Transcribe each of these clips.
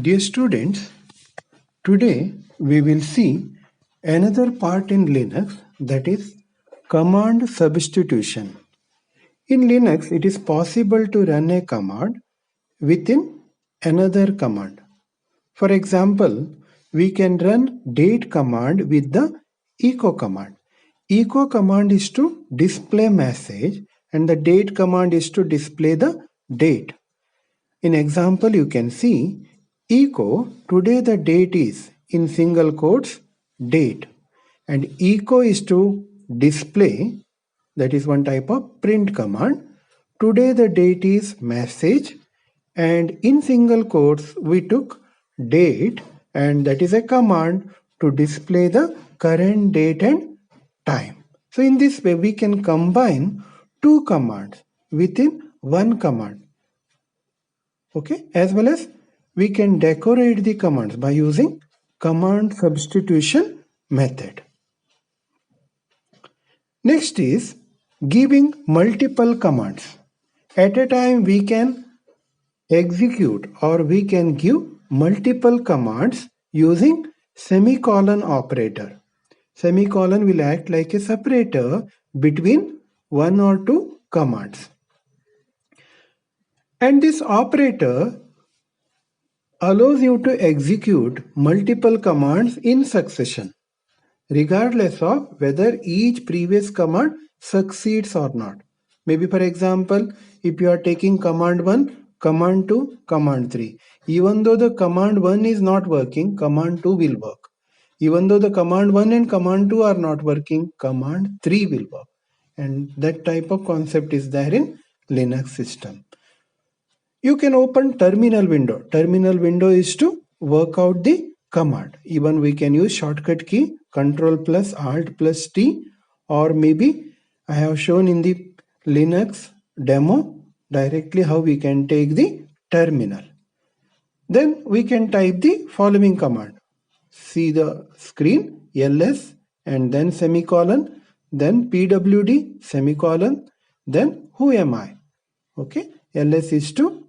Dear students, today we will see another part in Linux, that is command substitution. In Linux, it is possible to run a command within another command. For example, we can run date command with the echo command. Echo command is to display message and the date command is to display the date. In example, you can see echo today the date is in single quotes date, and echo is to display, that is one type of print command. Today the date is message, and in single quotes we took date, and that is a command to display the current date and time. So in this way we can combine two commands within one command. Okay, as well as we can decorate the commands by using command substitution method. Next is giving multiple commands. At a time we can execute or we can give multiple commands using semicolon operator. Semicolon will act like a separator between one or two commands. And this operator allows you to execute multiple commands in succession, regardless of whether each previous command succeeds or not. Maybe for example, if you are taking command 1, command 2, command 3, even though the command 1 is not working, command 2 will work. Even though the command 1 and command 2 are not working, command 3 will work. And that type of concept is there in Linux system. You can open terminal window. Terminal window is to work out the command. Even we can use shortcut key Control plus Alt plus T, or maybe I have shown in the Linux demo directly how we can take the terminal. Then we can type the following command. See the screen, ls and then semicolon, then pwd semicolon, then who am I? Okay, ls is to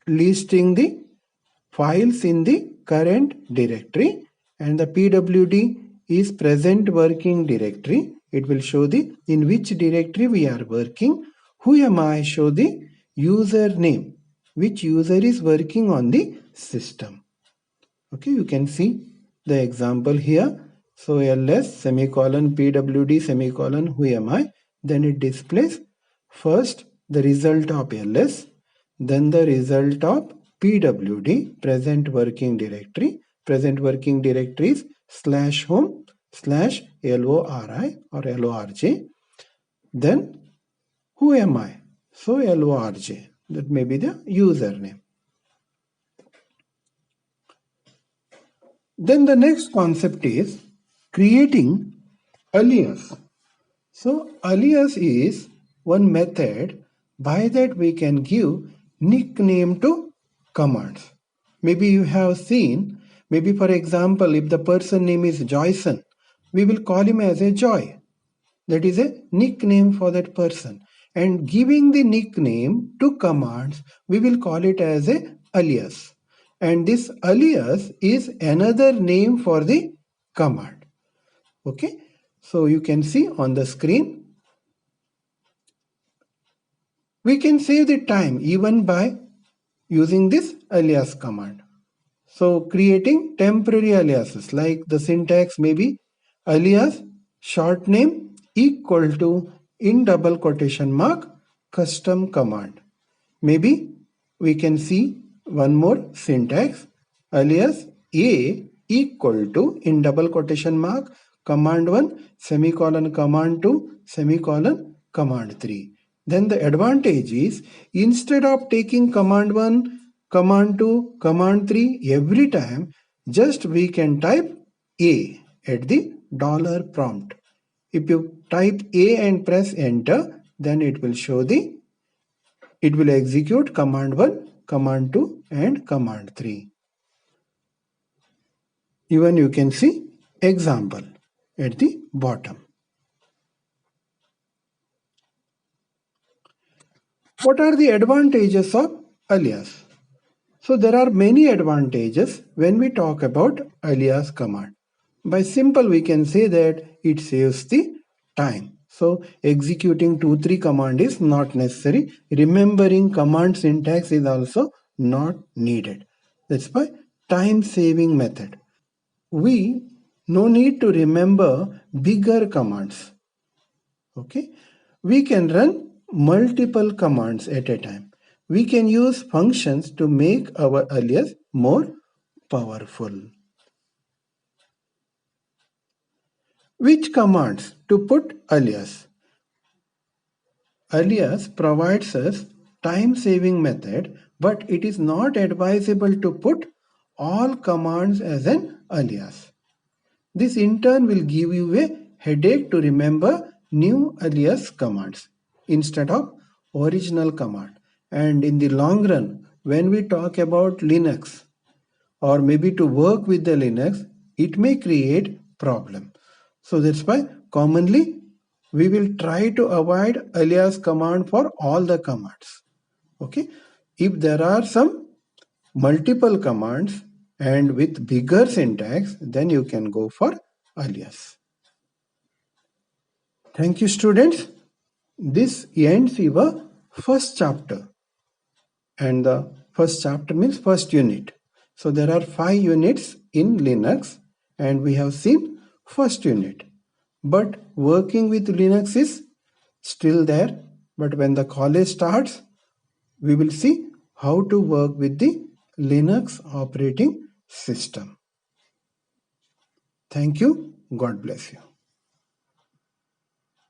listing the files in the current directory, and the pwd is present working directory. It will show the in which directory we are working. Who am I show the username, which user is working on the system. Okay, you can see the example here. So ls semicolon pwd semicolon who am I, then it displays first the result of ls, then the result of pwd present working directory. Present working directory is /home /lori or lorj. Then who am I? So lorj, that may be the username. Then the next concept is creating alias. So alias is one method by that we can give nickname to commands. Maybe you have seen, maybe for example, if the person name is Joyson, we will call him as a Joy. That is a nickname for that person. And giving the nickname to commands, we will call it as a alias. And this alias is another name for the command. Okay, so you can see on the screen, we can save the time even by using this alias command. So creating temporary aliases, like the syntax may be alias short name equal to in double quotation mark custom command. Maybe we can see one more syntax, alias a equal to in double quotation mark command 1 semicolon command 2 semicolon command 3. Then the advantage is, instead of taking command 1, command 2, command 3 every time, just we can type a at the dollar prompt. If you type a and press enter, then it will show the, it will execute command 1, command 2 and command 3. Even you can see example at the bottom. What are the advantages of alias? So there are many advantages when we talk about alias command. By simple, we can say that it saves the time. So executing 2-3 command is not necessary. Remembering command syntax is also not needed. That's why time saving method. We no need to remember bigger commands. Okay, we can run multiple commands at a time. We can use functions to make our alias more powerful. Which commands to put alias? Alias provides us time-saving method, but it is not advisable to put all commands as an alias. This in turn will give you a headache to remember new alias commands instead of original command. And in the long run, when we talk about Linux or maybe to work with the Linux, it may create problem. So that's why commonly we will try to avoid alias command for all the commands. Okay, if there are some multiple commands and with bigger syntax, then you can go for alias. Thank you, students. This ends your first chapter, and the first chapter means first unit. So there are 5 units in Linux, and we have seen first unit. But working with Linux is still there. But when the college starts, we will see how to work with the Linux operating system. Thank you. God bless you.